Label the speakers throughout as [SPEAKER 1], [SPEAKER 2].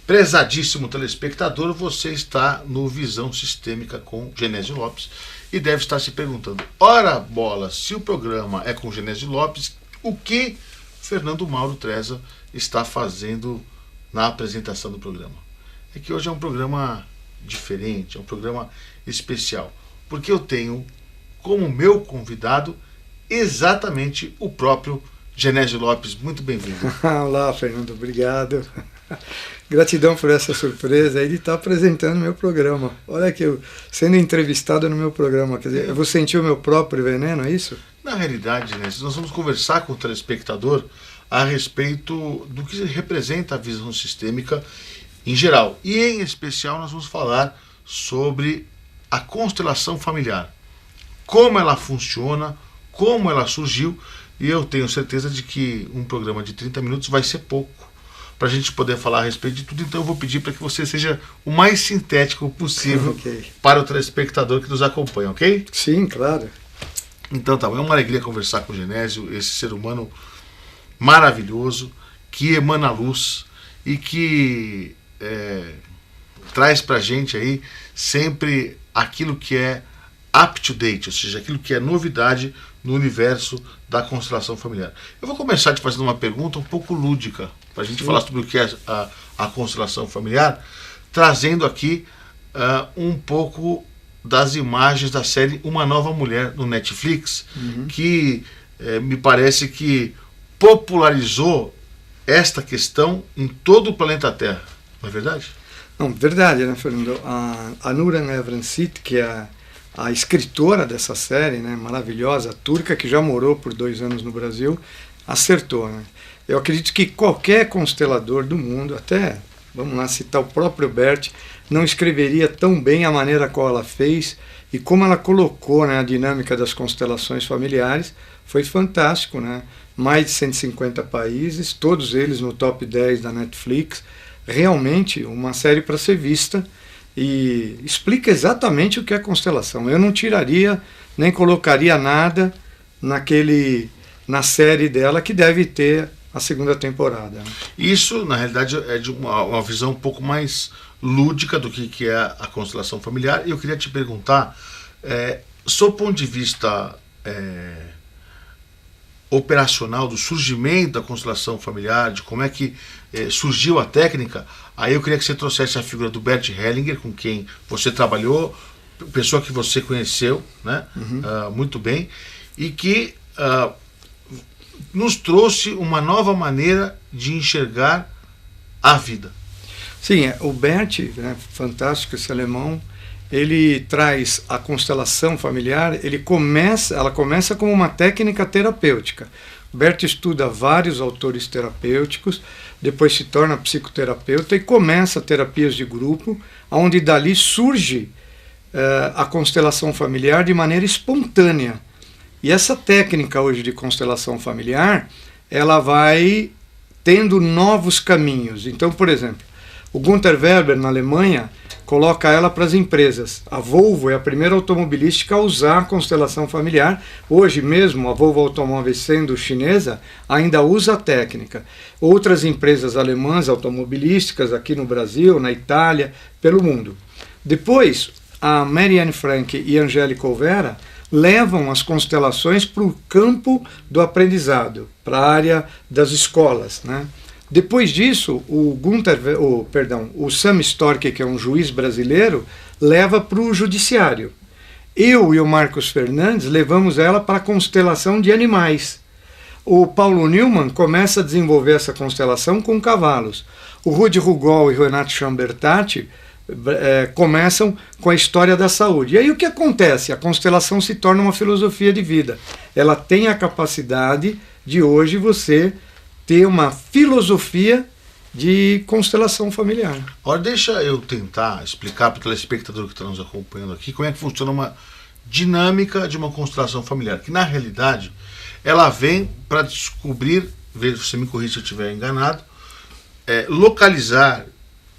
[SPEAKER 1] Prezadíssimo telespectador, você está no Visão Sistêmica com Genésio Lopes e deve estar se perguntando, ora bola, se o programa é com Genésio Lopes, o que Fernando Mauro Treza está fazendo na apresentação do programa? É que hoje é um programa diferente, é um programa especial, porque eu tenho como meu convidado exatamente o próprio Genésio Lopes. Muito bem-vindo.
[SPEAKER 2] Olá, Fernando, obrigado. Gratidão por essa surpresa aí de estar apresentando meu programa. Olha que eu sendo entrevistado no meu programa, quer dizer, eu vou sentir o meu próprio veneno, é isso?
[SPEAKER 1] Na realidade, né, nós vamos conversar com o telespectador a respeito do que representa a visão sistêmica em geral. E em especial nós vamos falar sobre a constelação familiar. Como ela funciona, como ela surgiu, e eu tenho certeza de que um programa de 30 minutos vai ser pouco para a gente poder falar a respeito de tudo. Então eu vou pedir para que você seja o mais sintético possível
[SPEAKER 2] Okay.
[SPEAKER 1] Para o telespectador que nos acompanha, ok?
[SPEAKER 2] Sim, claro.
[SPEAKER 1] Então tá, é uma alegria conversar com o Genésio, esse ser humano maravilhoso, que emana luz e que traz pra gente aí sempre aquilo que é up to date, ou seja, aquilo que é novidade no universo da constelação familiar. Eu vou começar te fazendo uma pergunta um pouco lúdica, para a gente falar sobre o que é a constelação familiar, trazendo aqui um pouco das imagens da série Uma Nova Mulher no Netflix, que me parece que popularizou esta questão em todo o planeta Terra. Não é verdade?
[SPEAKER 2] Não, verdade, né, Fernando? A Nuran Evrensit, que é a escritora dessa série, né, maravilhosa, turca, que já morou por 2 anos no Brasil, acertou, né? Eu acredito que qualquer constelador do mundo, até, vamos lá, citar o próprio Bert, não escreveria tão bem a maneira qual ela fez e como ela colocou, né, a dinâmica das constelações familiares. Foi fantástico, né? Mais de 150 países, todos eles no top 10 da Netflix. Realmente uma série para ser vista e explica exatamente o que é constelação. Eu não tiraria, nem colocaria nada na série dela, que deve ter a 2ª temporada.
[SPEAKER 1] Isso, na realidade, é de uma visão um pouco mais lúdica do que é a constelação familiar. E eu queria te perguntar, sob o ponto de vista operacional, do surgimento da constelação familiar, de como é que surgiu a técnica, aí eu queria que você trouxesse a figura do Bert Hellinger, com quem você trabalhou, pessoa que você conheceu, né, muito bem, e que nos trouxe uma nova maneira de enxergar a vida.
[SPEAKER 2] Sim, o Bert, né, fantástico esse alemão, ele traz a constelação familiar, ela começa como uma técnica terapêutica. Bert estuda vários autores terapêuticos, depois se torna psicoterapeuta e começa terapias de grupo, onde dali surge a constelação familiar de maneira espontânea. E essa técnica hoje de constelação familiar, ela vai tendo novos caminhos. Então, por exemplo, o Gunther Werber, na Alemanha, coloca ela para as empresas. A Volvo é a primeira automobilística a usar a constelação familiar. Hoje mesmo, a Volvo Automóveis, sendo chinesa, ainda usa a técnica. Outras empresas alemãs automobilísticas, aqui no Brasil, na Itália, pelo mundo. Depois, a Marianne Frank e a Angélica Olvera levam as constelações para o campo do aprendizado, para a área das escolas, né? Depois disso, o Sam Stork, que é um juiz brasileiro, leva para o judiciário. Eu e o Marcos Fernandes levamos ela para a constelação de animais. O Paulo Newman começa a desenvolver essa constelação com cavalos. O Rudi Rugol e o Renato Chambertati começam com a história da saúde. E aí o que acontece? A constelação se torna uma filosofia de vida. Ela tem a capacidade de hoje você ter uma filosofia de constelação familiar.
[SPEAKER 1] Agora deixa eu tentar explicar para o telespectador que está nos acompanhando aqui como é que funciona uma dinâmica de uma constelação familiar, que na realidade ela vem para descobrir, você me corrija se eu estiver enganado, localizar,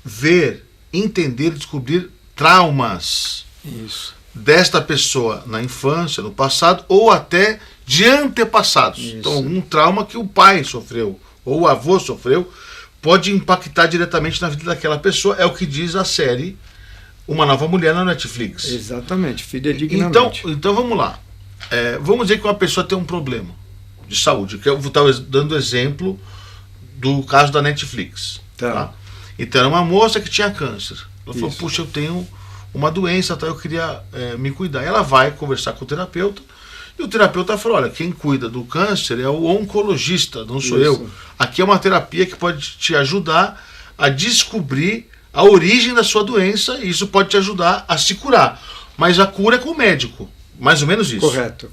[SPEAKER 1] ver, entender, descobrir traumas desta pessoa na infância, no passado, ou até de antepassados. Então, um trauma que o pai sofreu, ou o avô sofreu, pode impactar diretamente na vida daquela pessoa. É o que diz a série Uma Nova Mulher na Netflix.
[SPEAKER 2] Exatamente, fidedignamente.
[SPEAKER 1] Então vamos lá. Vamos dizer que uma pessoa tem um problema de saúde, que eu estava dando exemplo do caso da Netflix. Tá? Então era uma moça que tinha câncer. Ela falou, puxa, eu tenho uma doença, tá? Eu queria me cuidar. Ela vai conversar com o terapeuta, e o terapeuta falou, olha, quem cuida do câncer é o oncologista, não sou eu. Aqui é uma terapia que pode te ajudar a descobrir a origem da sua doença, e isso pode te ajudar a se curar. Mas a cura é com o médico. Mais ou menos isso.
[SPEAKER 2] Correto.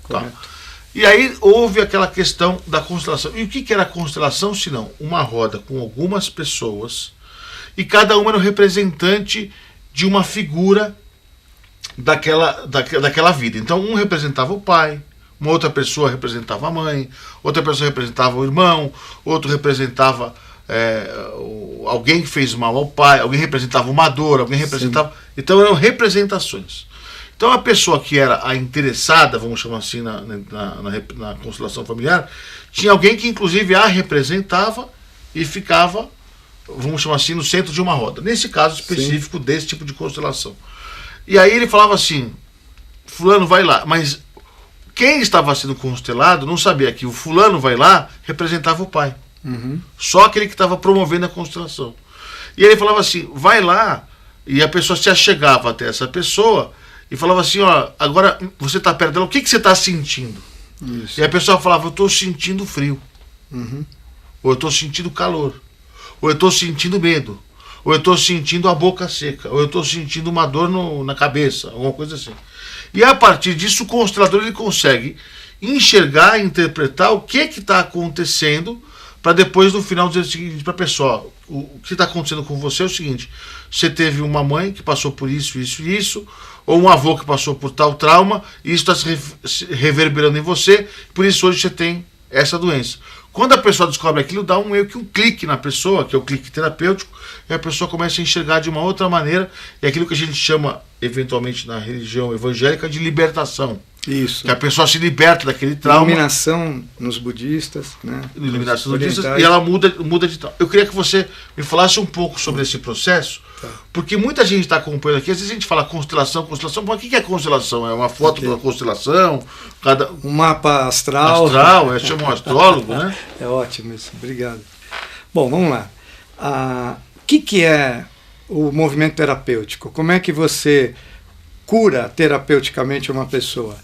[SPEAKER 1] E aí houve aquela questão da constelação. E o que era a constelação, se não uma roda com algumas pessoas, e cada uma era um representante de uma figura daquela vida. Então um representava o pai, uma outra pessoa representava a mãe, outra pessoa representava o irmão, outro representava alguém que fez mal ao pai, alguém representava uma dor, alguém representava... Sim. Então eram representações. Então a pessoa que era a interessada, vamos chamar assim, na constelação familiar, tinha alguém que inclusive a representava e ficava, vamos chamar assim, no centro de uma roda. Nesse caso específico, sim, desse tipo de constelação. E aí ele falava assim, fulano vai lá, mas quem estava sendo constelado não sabia que o fulano vai lá representava o pai.
[SPEAKER 2] Uhum.
[SPEAKER 1] Só aquele que estava promovendo a constelação. E ele falava assim, vai lá, e a pessoa se achegava até essa pessoa e falava assim, ó, agora você está perto dela, o que você está sentindo?
[SPEAKER 2] Isso.
[SPEAKER 1] E a pessoa falava, eu estou sentindo frio.
[SPEAKER 2] Uhum.
[SPEAKER 1] Ou eu estou sentindo calor. Ou eu estou sentindo medo. Ou eu estou sentindo a boca seca. Ou eu estou sentindo uma dor na cabeça. Alguma coisa assim. E a partir disso o constelador ele consegue enxergar, interpretar o que está acontecendo, para depois no final dizer o seguinte para a pessoa, o que está acontecendo com você é o seguinte, você teve uma mãe que passou por isso, isso e isso, ou um avô que passou por tal trauma, e isso está se reverberando em você, por isso hoje você tem essa doença. Quando a pessoa descobre aquilo, dá meio que um clique na pessoa, que é o clique terapêutico, e a pessoa começa a enxergar de uma outra maneira, é aquilo que a gente chama, eventualmente na religião evangélica, de libertação.
[SPEAKER 2] Isso.
[SPEAKER 1] Que a pessoa se liberta daquele trauma.
[SPEAKER 2] Iluminação nos budistas, né?
[SPEAKER 1] Iluminação nos budistas, e ela muda de tal. Eu queria que você me falasse um pouco sobre esse processo, porque muita gente está acompanhando aqui, às vezes a gente fala constelação, mas o que é constelação? É uma foto da constelação?
[SPEAKER 2] Um mapa astral.
[SPEAKER 1] Chama um astrólogo, né?
[SPEAKER 2] É ótimo isso, obrigado. Bom, vamos lá. O que é o movimento terapêutico? Como é que você cura terapeuticamente uma pessoa?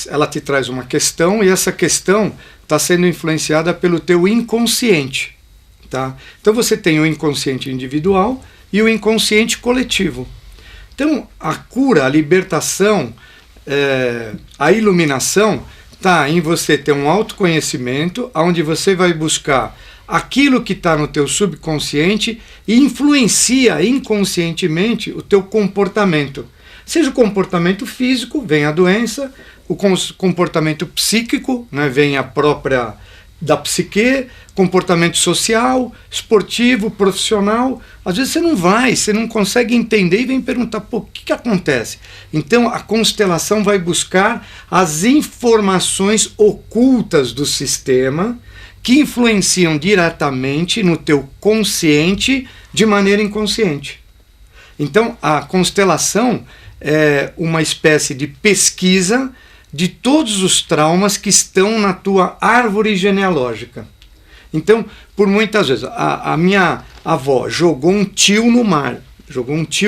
[SPEAKER 2] Ela te traz uma questão, e essa questão está sendo influenciada pelo teu inconsciente. Tá? Então você tem o inconsciente individual e o inconsciente coletivo. Então a cura, a libertação, a iluminação está em você ter um autoconhecimento, onde você vai buscar aquilo que está no teu subconsciente e influencia inconscientemente o teu comportamento. Seja o comportamento físico, vem a doença, o comportamento psíquico, né, vem a própria da psique, comportamento social, esportivo, profissional. Às vezes você não consegue entender e vem perguntar, o que acontece? Então a constelação vai buscar as informações ocultas do sistema que influenciam diretamente no teu consciente de maneira inconsciente. Então a constelação é uma espécie de pesquisa de todos os traumas que estão na tua árvore genealógica. Então, por muitas vezes, a minha avó jogou um tio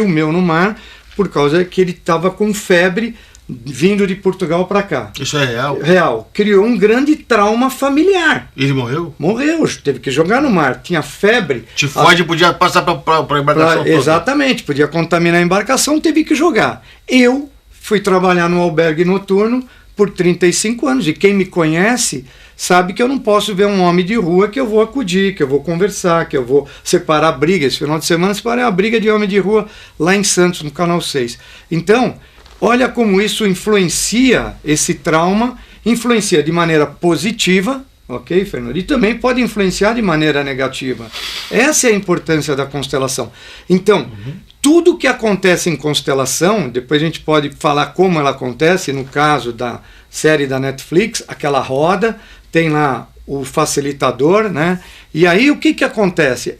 [SPEAKER 2] meu no mar, por causa que ele estava com febre vindo de Portugal para cá.
[SPEAKER 1] Isso é real?
[SPEAKER 2] Real. Criou um grande trauma familiar.
[SPEAKER 1] Ele morreu?
[SPEAKER 2] Morreu, teve que jogar no mar, tinha febre.
[SPEAKER 1] Tifoide podia passar para a embarcação.
[SPEAKER 2] Exatamente, podia contaminar a embarcação, teve que jogar. Eu fui trabalhar no albergue noturno por 35 anos, e quem me conhece sabe que eu não posso ver um homem de rua que eu vou acudir, que eu vou conversar, que eu vou separar a briga. Esse final de semana separei a briga de homem de rua lá em Santos, no Canal 6. Então, olha como isso influencia, esse trauma, influencia de maneira positiva, ok, Fernando? E também pode influenciar de maneira negativa. Essa é a importância da constelação. Então, tudo que acontece em constelação, depois a gente pode falar como ela acontece, no caso da série da Netflix, aquela roda, tem lá o facilitador, né? E aí o que acontece?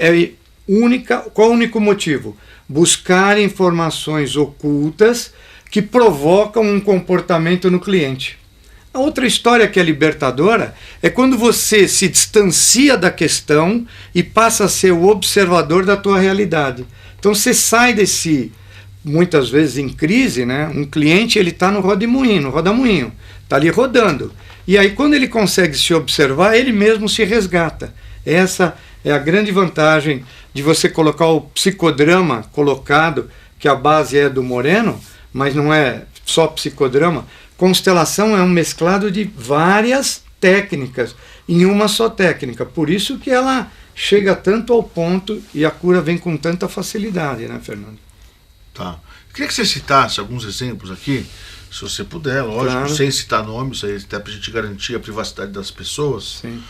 [SPEAKER 2] Qual é o único motivo? Buscar informações ocultas que provocam um comportamento no cliente. A outra história que é libertadora é quando você se distancia da questão e passa a ser o observador da tua realidade. Então você sai desse, muitas vezes em crise, né? Um cliente ele está no rodamuinho, está ali rodando. E aí quando ele consegue se observar, ele mesmo se resgata. Essa é a grande vantagem de você colocar o psicodrama colocado, que a base é do Moreno, mas não é só psicodrama. Constelação é um mesclado de várias técnicas em uma só técnica. Por isso que ela chega tanto ao ponto e a cura vem com tanta facilidade, né, Fernando?
[SPEAKER 1] Tá. Eu queria que você citasse alguns exemplos aqui, se você puder, lógico, claro, sem citar nomes, aí, até para a gente garantir a privacidade das pessoas.
[SPEAKER 2] Sim.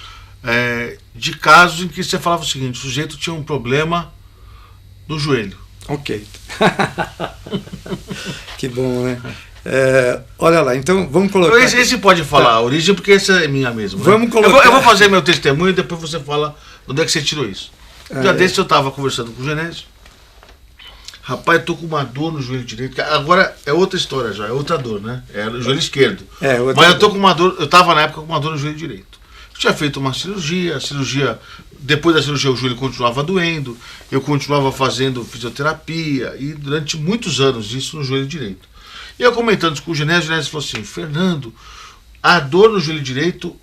[SPEAKER 1] De casos em que você falava o seguinte: o sujeito tinha um problema no joelho.
[SPEAKER 2] Ok. Que bom, né? Olha lá, então vamos colocar.
[SPEAKER 1] Esse pode falar a origem, porque essa é minha mesmo. Né?
[SPEAKER 2] Vamos colocar.
[SPEAKER 1] Eu vou fazer meu testemunho e depois você fala de onde é que você tirou isso. Um dia desse eu estava conversando com o Genésio. Rapaz, eu tô com uma dor no joelho direito. Agora é outra história já, é outra dor, né? É o joelho esquerdo. Mas eu tô com uma dor, eu estava na época com uma dor no joelho direito. Eu tinha feito uma cirurgia, depois da cirurgia o joelho continuava doendo, eu continuava fazendo fisioterapia e durante muitos anos isso no joelho direito. E eu comentando isso com o Genésio falou assim: Fernando, a dor no joelho direito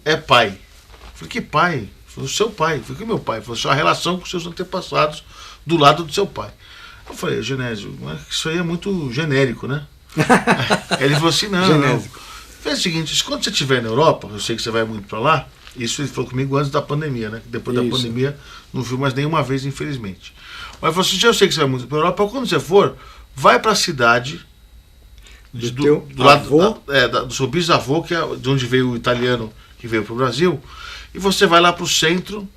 [SPEAKER 1] é pai. Eu falei: que pai? Ele falou: seu pai. Eu falei: que meu pai? Ele falou: a relação com seus antepassados do lado do seu pai. Eu falei: Genésio, isso aí é muito genérico, né? Ele falou assim: não. Fez o seguinte: quando você estiver na Europa, eu sei que você vai muito para lá, isso ele falou comigo antes da pandemia, né? Depois da pandemia não viu mais nenhuma vez, infelizmente. Mas ele falou assim: eu sei que você vai muito para a Europa, quando você for, vai para a cidade do lado do seu bisavô, que é de onde veio o italiano que veio para o Brasil, e você vai lá para o centro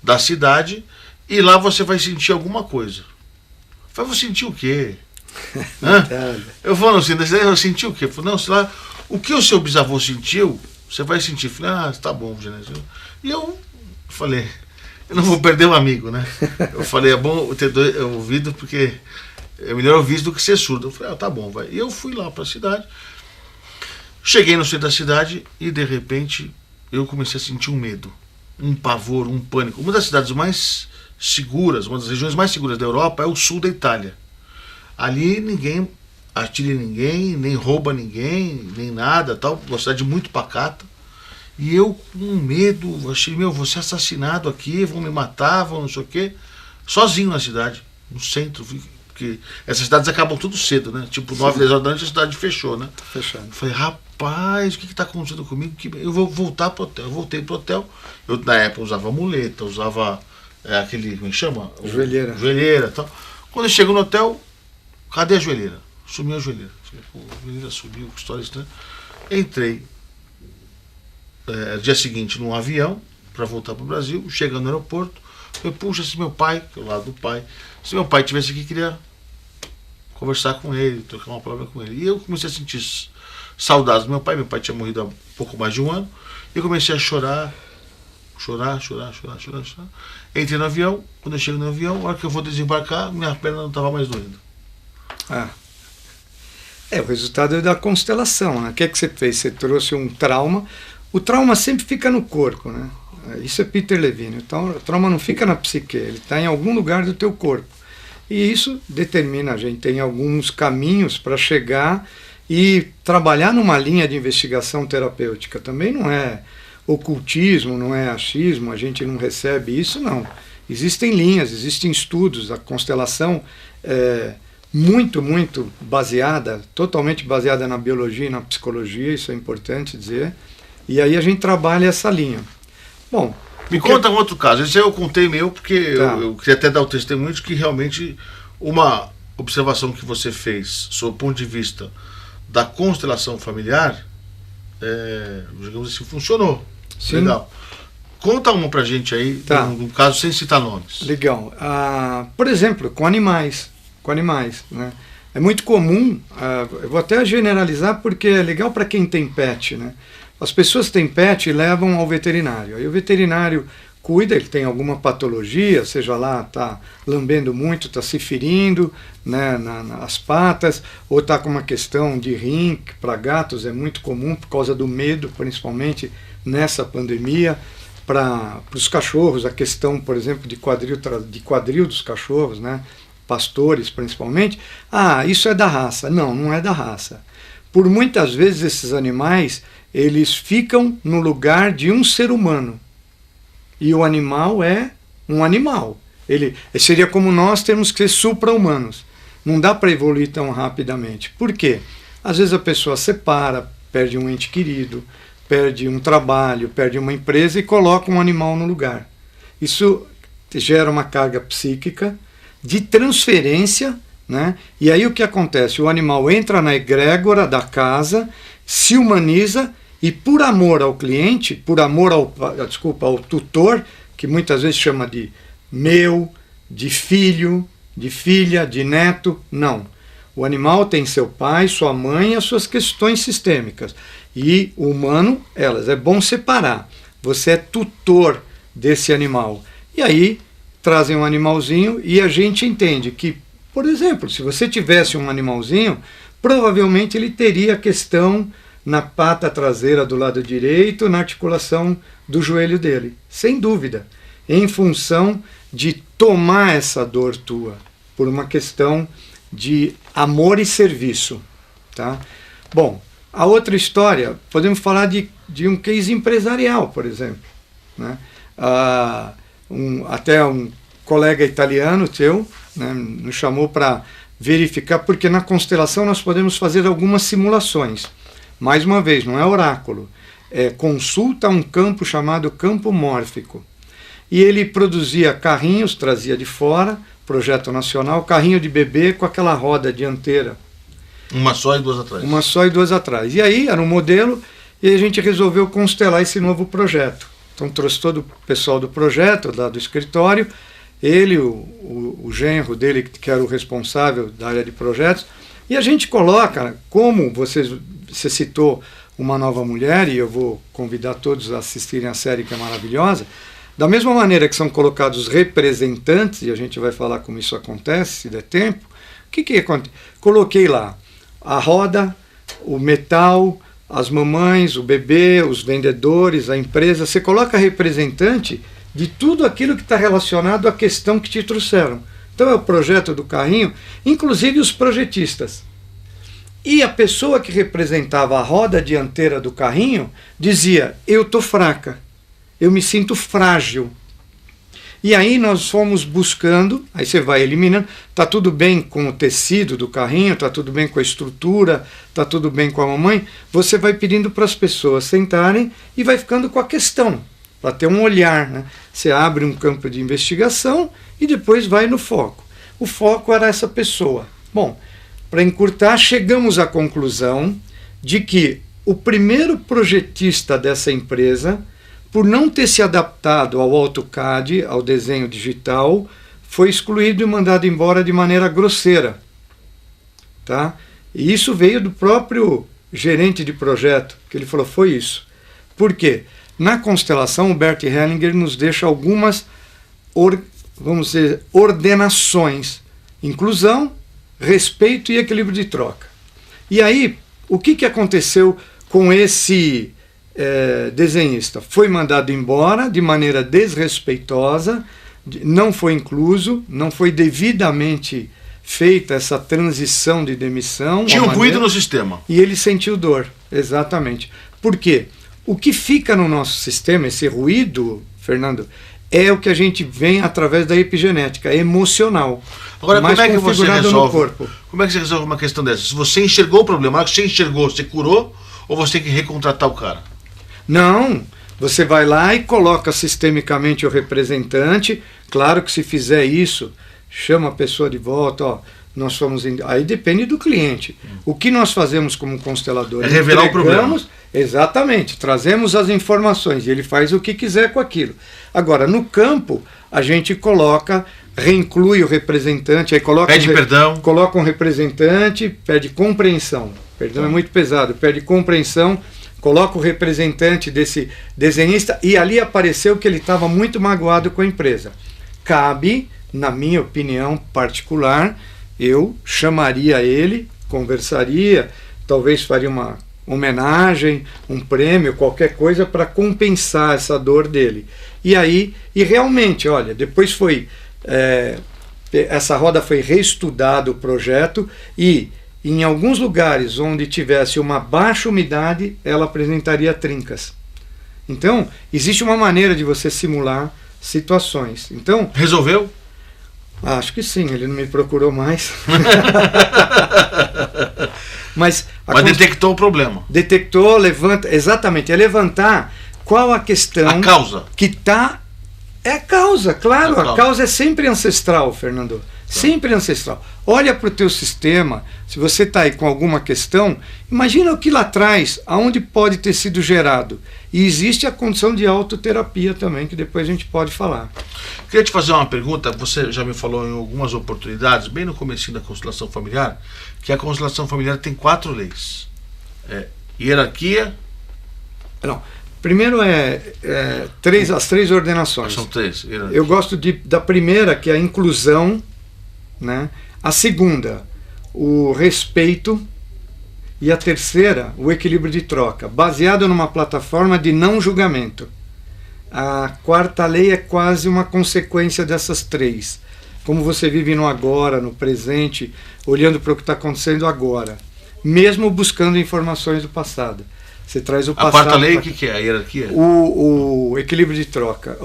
[SPEAKER 1] da cidade e lá você vai sentir alguma coisa. Eu falei: vou sentir o quê? Eu falei: não, eu senti o quê? Eu falei: não, sei lá, o que o seu bisavô sentiu, você vai sentir. Eu falei: tá bom, Genésio. E eu falei: eu não vou perder um amigo, né? Eu falei: é bom ter ouvido, porque é melhor ouvir do que ser surdo. Eu falei: tá bom, vai. E eu fui lá para a cidade, cheguei no centro da cidade e de repente eu comecei a sentir um medo, um pavor, um pânico. Uma das cidades mais seguras, uma das regiões mais seguras da Europa é o sul da Itália. Ali ninguém atira em ninguém, nem rouba ninguém, nem nada, tal. Uma cidade muito pacata. E eu com medo, achei: vou ser assassinado aqui, vão me matar, vão não sei o quê. Sozinho na cidade, no centro, porque essas cidades acabam tudo cedo, né? Tipo 9, 10 horas da noite a cidade fechou, né?
[SPEAKER 2] Fechando.
[SPEAKER 1] Eu falei: rapaz, o que está acontecendo comigo? Eu vou voltar pro hotel. Eu voltei pro hotel. Eu na época usava muleta, usava aquele, como chama? Joelheira e tal. Quando eu chego no hotel, cadê a joelheira? Sumiu a joelheira. Falei: pô, a joelheira sumiu, que história estranha. Entrei dia seguinte num avião para voltar para o Brasil, chegando no aeroporto. Eu: puxa, se meu pai, que é o lado do pai, se meu pai estivesse aqui, queria conversar com ele, trocar uma palavra com ele. E eu comecei a sentir saudades do meu pai. Meu pai tinha morrido há pouco mais de um ano. E eu comecei a chorar. Entrei no avião. Quando eu chego no avião, na hora que eu vou desembarcar, minha perna não estava mais doendo.
[SPEAKER 2] O resultado é da constelação, né? O que é que você fez? Você trouxe um trauma. O trauma sempre fica no corpo, né? Isso é Peter Levine. Então, o trauma não fica na psique, ele está em algum lugar do teu corpo. E isso determina, a gente tem alguns caminhos para chegar e trabalhar numa linha de investigação terapêutica. Também não é ocultismo, não é achismo, a gente não recebe isso, não. Existem linhas, existem estudos, a constelação é muito baseada, totalmente baseada na biologia e na psicologia, isso é importante dizer, e aí a gente trabalha essa linha. Bom,
[SPEAKER 1] me conta um outro caso. Esse eu contei meu, porque eu queria até dar o testemunho de que realmente uma observação que você fez, sob o ponto de vista da constelação familiar, digamos assim, funcionou.
[SPEAKER 2] Sim.
[SPEAKER 1] Legal. Conta uma pra gente aí, um caso sem citar nomes.
[SPEAKER 2] Legal. Por exemplo, com animais, né? É muito comum, eu vou até generalizar porque é legal para quem tem pet, né? As pessoas têm pet e levam ao veterinário. Aí o veterinário cuida, ele tem alguma patologia, seja lá, está lambendo muito, está se ferindo, né, nas patas, ou está com uma questão de rim, que para gatos é muito comum por causa do medo, principalmente nessa pandemia. Para os cachorros, a questão, por exemplo, de quadril dos cachorros, né, pastores principalmente, isso é da raça. Não, não é da raça. Por muitas vezes esses animais, eles ficam no lugar de um ser humano. E o animal é um animal. Ele seria como nós termos que ser supra-humanos. Não dá para evoluir tão rapidamente. Por quê? Às vezes a pessoa separa, perde um ente querido, perde um trabalho, perde uma empresa e coloca um animal no lugar. Isso gera uma carga psíquica de transferência, né? E aí o que acontece? O animal entra na egrégora da casa, se humaniza e por amor ao cliente, por amor ao tutor, que muitas vezes chama de meu, de filho, de filha, de neto, não. O animal tem seu pai, sua mãe e as suas questões sistêmicas. E o humano, elas. É bom separar. Você é tutor desse animal. E aí trazem um animalzinho e a gente entende que, por exemplo, se você tivesse um animalzinho, provavelmente ele teria a questão na pata traseira do lado direito, na articulação do joelho dele. Sem dúvida. Em função de tomar essa dor tua. Por uma questão de amor e serviço. Tá? Bom, a outra história, podemos falar de um case empresarial, por exemplo. Né? Até um colega italiano teu, né, nos chamou para verificar, porque na constelação nós podemos fazer algumas simulações. Mais uma vez, não é oráculo, consulta um campo chamado campo mórfico. E ele produzia carrinhos, trazia de fora, projeto nacional, carrinho de bebê com aquela roda dianteira.
[SPEAKER 1] Uma só e duas atrás.
[SPEAKER 2] Uma só e duas atrás. E aí era um modelo e a gente resolveu constelar esse novo projeto. Então trouxe todo o pessoal do projeto, lá do escritório, ele, o genro dele, que era o responsável da área de projetos, e a gente coloca, como você citou Uma Nova Mulher, e eu vou convidar todos a assistirem a série que é maravilhosa, da mesma maneira que são colocados representantes, e a gente vai falar como isso acontece, se der tempo, o que acontece? Coloquei lá a roda, o metal, as mamães, o bebê, os vendedores, a empresa. Você coloca representante de tudo aquilo que está relacionado à questão que te trouxeram. Então é o projeto do carrinho, inclusive os projetistas. E a pessoa que representava a roda dianteira do carrinho dizia: eu estou fraca, eu me sinto frágil. E aí nós fomos buscando, aí você vai eliminando, está tudo bem com o tecido do carrinho, está tudo bem com a estrutura, está tudo bem com a mamãe, você vai pedindo para as pessoas sentarem e vai ficando com a questão, para ter um olhar, né? Você abre um campo de investigação e depois vai no foco. O foco era essa pessoa. Bom, para encurtar, chegamos à conclusão de que o primeiro projetista dessa empresa, por não ter se adaptado ao AutoCAD, ao desenho digital, foi excluído e mandado embora de maneira grosseira. Tá? E isso veio do próprio gerente de projeto, que ele falou, foi isso. Por quê? Na constelação, o Bert Hellinger nos deixa algumas, vamos dizer, ordenações. Inclusão, respeito e equilíbrio de troca. E aí, o que aconteceu com esse desenhista? Foi mandado embora de maneira desrespeitosa, não foi incluso, não foi devidamente feita essa transição de demissão.
[SPEAKER 1] Tinha um ruído no sistema.
[SPEAKER 2] E ele sentiu dor, exatamente. Por quê? O que fica no nosso sistema, esse ruído, Fernando, é o que a gente vem através da epigenética, emocional.
[SPEAKER 1] Agora, como é que você resolve? Como é que você resolve uma questão dessa? Se você enxergou o problema, na hora que você enxergou, você curou, ou você tem que recontratar o cara?
[SPEAKER 2] Não, você vai lá e coloca sistemicamente o representante. Claro que se fizer isso, chama a pessoa de volta, ó, nós fomos aí depende do cliente. O que nós fazemos como constelador?
[SPEAKER 1] É revelar o problema.
[SPEAKER 2] Exatamente, trazemos as informações e ele faz o que quiser com aquilo. Agora, no campo, a gente coloca, reinclui o representante, aí coloca
[SPEAKER 1] pede perdão.
[SPEAKER 2] Coloca um representante, pede compreensão. Perdão é muito pesado, pede compreensão, coloca o representante desse desenhista e ali apareceu que ele estava muito magoado com a empresa. Cabe, na minha opinião particular, eu chamaria ele, conversaria, talvez faria uma homenagem, um prêmio, qualquer coisa para compensar essa dor dele. E aí, e realmente, olha, depois foi, essa roda foi reestudado o projeto e em alguns lugares onde tivesse uma baixa umidade, ela apresentaria trincas. Então, existe uma maneira de você simular situações. Então,
[SPEAKER 1] resolveu?
[SPEAKER 2] Acho que sim, ele não me procurou mais. Mas
[SPEAKER 1] detectou o problema.
[SPEAKER 2] Detectou, levanta, exatamente, é levantar qual a questão.
[SPEAKER 1] A causa.
[SPEAKER 2] Que está. É a causa, claro, a causa é sempre ancestral, Fernando. Sempre ancestral. Olha para o teu sistema, se você está aí com alguma questão, imagina o que lá atrás, aonde pode ter sido gerado. E existe a condição de autoterapia também, que depois a gente pode falar.
[SPEAKER 1] Queria te fazer uma pergunta, você já me falou em algumas oportunidades, bem no comecinho da constelação familiar, que a constelação familiar tem 4 leis. Hierarquia...
[SPEAKER 2] Não, primeiro as 3 ordenações.
[SPEAKER 1] São 3.
[SPEAKER 2] Eu gosto da primeira, que é a inclusão, né? A segunda, o respeito, e a terceira, o equilíbrio de troca, baseado numa plataforma de não julgamento. A 4ª lei é quase uma consequência dessas 3. Como você vive no agora, no presente, olhando para o que está acontecendo agora, mesmo buscando informações do passado. Você traz o passado.
[SPEAKER 1] A 4ª lei, o que é? A hierarquia?
[SPEAKER 2] O equilíbrio de troca.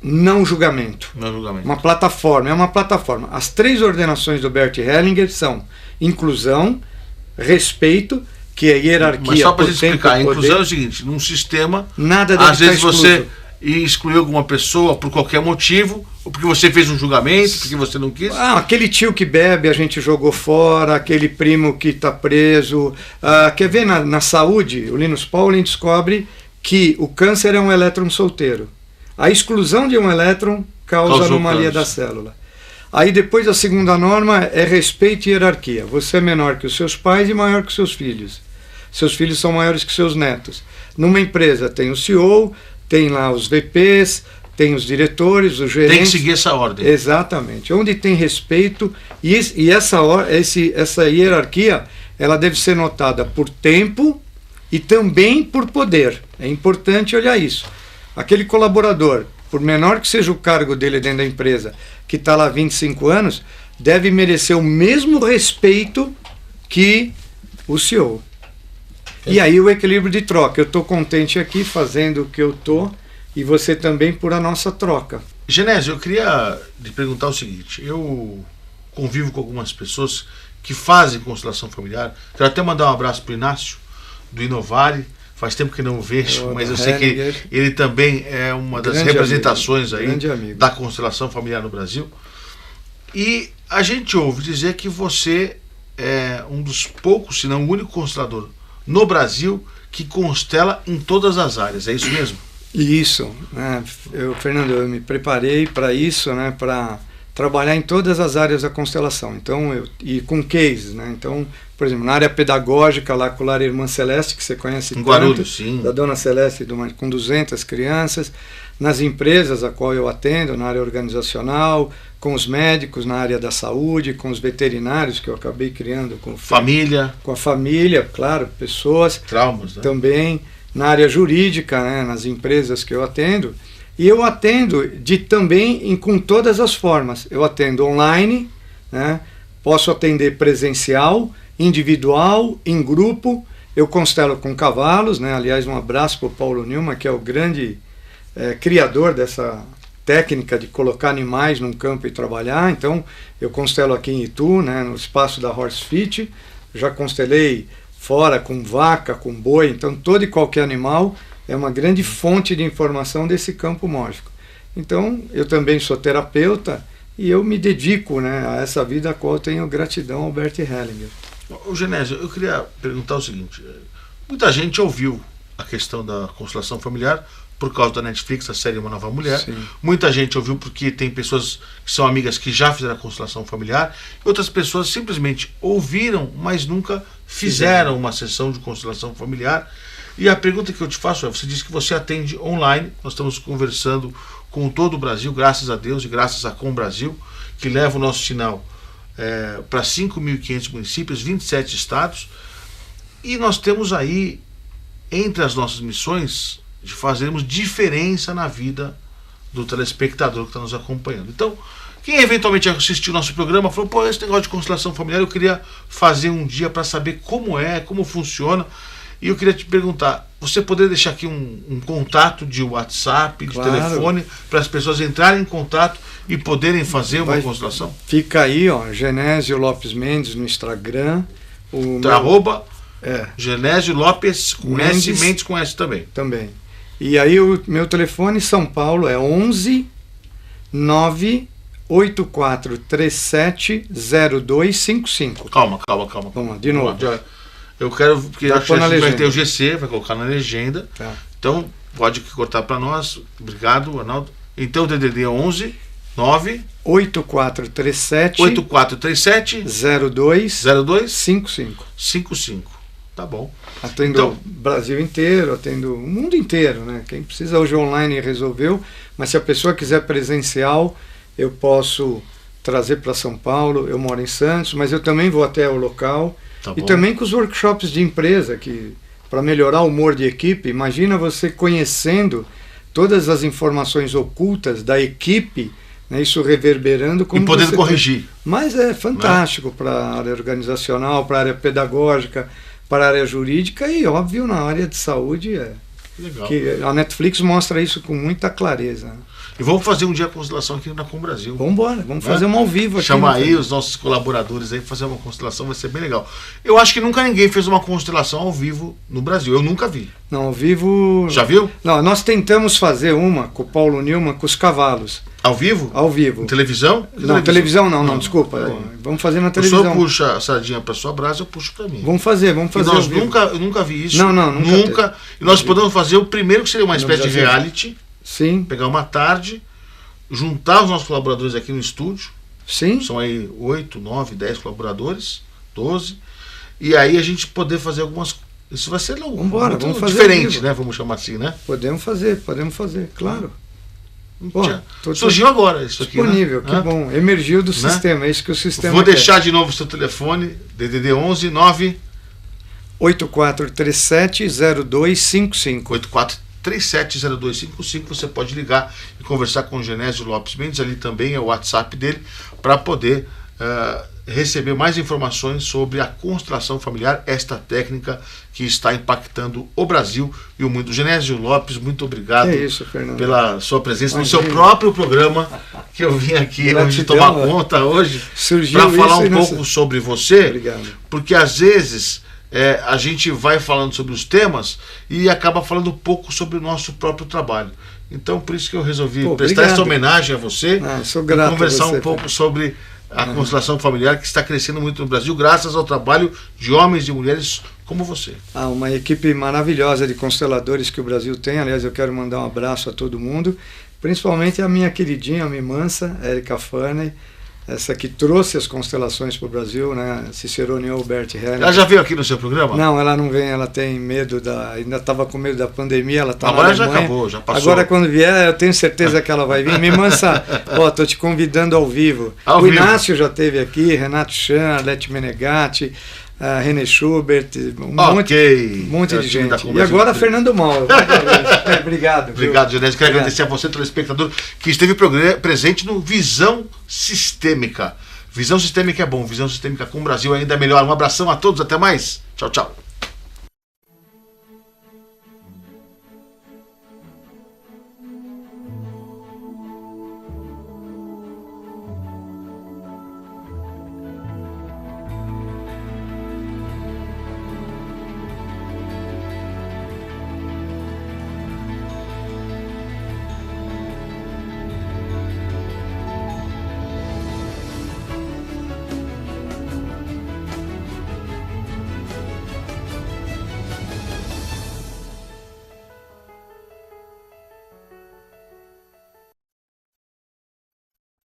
[SPEAKER 2] Não julgamento.
[SPEAKER 1] Não julgamento.
[SPEAKER 2] Uma plataforma, é uma plataforma. As 3 ordenações do Bert Hellinger são inclusão, respeito, que é hierarquia.
[SPEAKER 1] Mas só para a gente explicar, a inclusão é o seguinte, num sistema,
[SPEAKER 2] nada
[SPEAKER 1] às vezes você excluiu alguma pessoa por qualquer motivo, ou porque você fez um julgamento, porque você não quis.
[SPEAKER 2] Aquele tio que bebe, a gente jogou fora, aquele primo que está preso. Quer ver na saúde, o Linus Pauling descobre que o câncer é um elétron solteiro. A exclusão de um elétron causa anomalia da célula. Aí depois a segunda norma é respeito e hierarquia. Você é menor que os seus pais e maior que os seus filhos. Seus filhos são maiores que seus netos. Numa empresa tem o CEO, tem lá os VPs, tem os diretores, os gerentes.
[SPEAKER 1] Tem que seguir essa ordem.
[SPEAKER 2] Exatamente. Onde tem respeito, e essa hierarquia, ela deve ser notada por tempo e também por poder. É importante olhar isso. Aquele colaborador, por menor que seja o cargo dele dentro da empresa, que está lá há 25 anos, deve merecer o mesmo respeito que o CEO. E aí o equilíbrio de troca. Eu estou contente aqui fazendo o que eu estou e você também por a nossa troca.
[SPEAKER 1] Genésio, eu queria te perguntar o seguinte. Eu convivo com algumas pessoas que fazem constelação familiar. Quero até mandar um abraço para o Inácio, do Inovare. Faz tempo que não o vejo, mas eu sei que ele também é uma das representações aí da constelação familiar no Brasil. E a gente ouve dizer que você é um dos poucos, se não o único constelador no Brasil que constela em todas as áreas. É isso mesmo?
[SPEAKER 2] Isso. Fernando, eu me preparei para isso, né, para trabalhar em todas as áreas da constelação. Então, e com cases, né? Então, por exemplo, na área pedagógica, lá com a Irmã Celeste, que você conhece
[SPEAKER 1] em Guarulhos, sim.
[SPEAKER 2] Da Dona Celeste, com 200 crianças, nas empresas a qual eu atendo, na área organizacional, com os médicos na área da saúde, com os veterinários que eu acabei criando, com a família, claro, pessoas,
[SPEAKER 1] traumas, né?
[SPEAKER 2] Também na área jurídica, né, nas empresas que eu atendo. E eu atendo também com todas as formas. Eu atendo online, né? Posso atender presencial, individual, em grupo. Eu constelo com cavalos, né? Aliás, um abraço para o Paulo Newman, que é o grande criador dessa técnica de colocar animais num campo e trabalhar. Então, eu constelo aqui em Itu, né? No espaço da Horse Fit. Já constelei fora com vaca, com boi. Então, todo e qualquer animal é uma grande fonte de informação desse campo mórfico. Então, eu também sou terapeuta e eu me dedico, né, a essa vida a qual eu tenho gratidão ao Bert Hellinger.
[SPEAKER 1] Ô Genésio, eu queria perguntar o seguinte. Muita gente ouviu a questão da constelação familiar por causa da Netflix, a série Uma Nova Mulher.
[SPEAKER 2] Sim.
[SPEAKER 1] Muita gente ouviu porque tem pessoas que são amigas que já fizeram a constelação familiar. Outras pessoas simplesmente ouviram, mas nunca fizeram uma sessão de constelação familiar. E a pergunta que eu te faço é, você disse que você atende online, nós estamos conversando com todo o Brasil, graças a Deus e graças a Com Brasil, que leva o nosso sinal para 5.500 municípios, 27 estados, e nós temos aí, entre as nossas missões, de fazermos diferença na vida do telespectador que está nos acompanhando. Então, quem eventualmente assistiu o nosso programa falou, pô, esse negócio de constelação familiar eu queria fazer um dia para saber como como funciona. E eu queria te perguntar, você poderia deixar aqui um contato de WhatsApp, de telefone, para as pessoas entrarem em contato e poderem fazer uma constelação?
[SPEAKER 2] Fica aí, ó, Genésio Lopes Mendes no Instagram.
[SPEAKER 1] Arroba Genésio Lopes Mendes com S também.
[SPEAKER 2] Também. E aí o meu telefone São Paulo é 11 98437 0255.
[SPEAKER 1] Calma.
[SPEAKER 2] Vamos lá, de novo.
[SPEAKER 1] Eu quero, porque acho que a gente vai ter o GC, vai colocar na legenda. Tá. Então, pode cortar para nós. Obrigado, Arnaldo. Então, o DDD é 11 9 8437 0255. Tá bom.
[SPEAKER 2] Atendo então, o Brasil inteiro, atendo o mundo inteiro, né? Quem precisa hoje online resolveu, mas se a pessoa quiser presencial, eu posso trazer para São Paulo. Eu moro em Santos, mas eu também vou até o local. Tá e bom. Também com os workshops de empresa, que para melhorar o humor de equipe, imagina você conhecendo todas as informações ocultas da equipe, né, isso reverberando como
[SPEAKER 1] e podendo corrigir.
[SPEAKER 2] Mas é fantástico para a área organizacional, para a área pedagógica, para a área jurídica e, óbvio, na área de saúde.
[SPEAKER 1] Legal.
[SPEAKER 2] Que a Netflix mostra isso com muita clareza.
[SPEAKER 1] E vamos fazer um dia de constelação aqui na Com Brasil.
[SPEAKER 2] Vamos embora, vamos fazer uma ao vivo aqui.
[SPEAKER 1] Chama aí os nossos colaboradores aí para fazer uma constelação, vai ser bem legal. Eu acho que nunca ninguém fez uma constelação ao vivo no Brasil, eu nunca vi.
[SPEAKER 2] Não, ao vivo...
[SPEAKER 1] Já viu?
[SPEAKER 2] Não, nós tentamos fazer uma com o Paulo Newman, com os cavalos.
[SPEAKER 1] Ao vivo?
[SPEAKER 2] Ao vivo.
[SPEAKER 1] Em televisão?
[SPEAKER 2] Não, televisão não, desculpa. Vamos fazer na televisão.
[SPEAKER 1] O senhor puxa a sardinha para sua brasa, eu puxo para mim.
[SPEAKER 2] Vamos fazer.
[SPEAKER 1] E nós nunca vi isso.
[SPEAKER 2] Nunca.
[SPEAKER 1] E nós podemos fazer o primeiro, que seria uma espécie de reality.
[SPEAKER 2] Sim.
[SPEAKER 1] Pegar uma tarde, juntar os nossos colaboradores aqui no estúdio.
[SPEAKER 2] Sim.
[SPEAKER 1] São aí 8, 9, 10 colaboradores, 12. E aí a gente poder fazer algumas... Isso vai ser
[SPEAKER 2] vamos fazer
[SPEAKER 1] diferente, né? Vamos chamar assim, né?
[SPEAKER 2] Podemos fazer, claro.
[SPEAKER 1] Surgiu agora isso aqui,
[SPEAKER 2] disponível, né? Que bom. Emergiu do sistema, é isso que o sistema
[SPEAKER 1] Vou deixar de novo o seu telefone, DDD 11 9
[SPEAKER 2] 8437 0255.
[SPEAKER 1] 84370255, você pode ligar e conversar com o Genésio Lopes Mendes, ali também é o WhatsApp dele, para poder receber mais informações sobre a constelação familiar, esta técnica que está impactando o Brasil e o mundo. Genésio Lopes, muito obrigado pela sua presença no seu próprio programa, que eu vim aqui hoje tomar conta hoje, para falar um pouco sobre você.
[SPEAKER 2] Obrigado.
[SPEAKER 1] Porque às vezes a gente vai falando sobre os temas e acaba falando pouco sobre o nosso próprio trabalho. Então, por isso que eu resolvi prestar essa homenagem a você
[SPEAKER 2] e
[SPEAKER 1] conversar um pouco sobre a constelação familiar, que está crescendo muito no Brasil, graças ao trabalho de homens e mulheres como você.
[SPEAKER 2] Uma equipe maravilhosa de consteladores que o Brasil tem. Aliás, eu quero mandar um abraço a todo mundo, principalmente a minha queridinha, a Mimansa, Érica Farney, essa que trouxe as constelações para o Brasil, né? Cicerone Albert Heller.
[SPEAKER 1] Ela já veio aqui no seu programa?
[SPEAKER 2] Não, ela não vem, ela tem medo ainda estava com medo da pandemia, ela está na
[SPEAKER 1] Agora
[SPEAKER 2] Alemanha.
[SPEAKER 1] Já acabou, já passou.
[SPEAKER 2] Agora quando vier, eu tenho certeza que ela vai vir. Mimansa, tô te convidando ao vivo. Inácio já esteve aqui, Renato Chan, Arlete Menegatti, René Schubert, um monte de gente. E agora Fernando Mauro. Obrigado.
[SPEAKER 1] Obrigado, Genésio. Quero agradecer a você, telespectador, que esteve presente no Visão Sistêmica. Visão Sistêmica é bom, Visão Sistêmica com o Brasil ainda é melhor. Um abração a todos, até mais. Tchau, tchau.